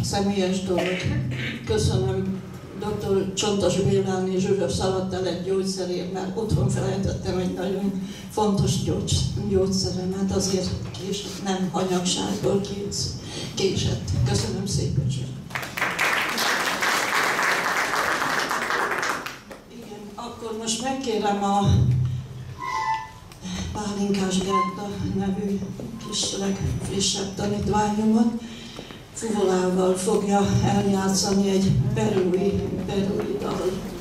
személyes dolog. Köszönöm dr. Csontos Bélán és Zsuzsa Szalattál gyógyszerért, mert otthon felejtettem egy nagyon fontos gyógyszeremet, azért nem hanyagságból késett. Köszönöm szépen. Igen, akkor most megkérem a Pálinkás Gerda nevű kis legfrissebb tanítványomat, fuvolával fogja eljátszani egy perui dalt.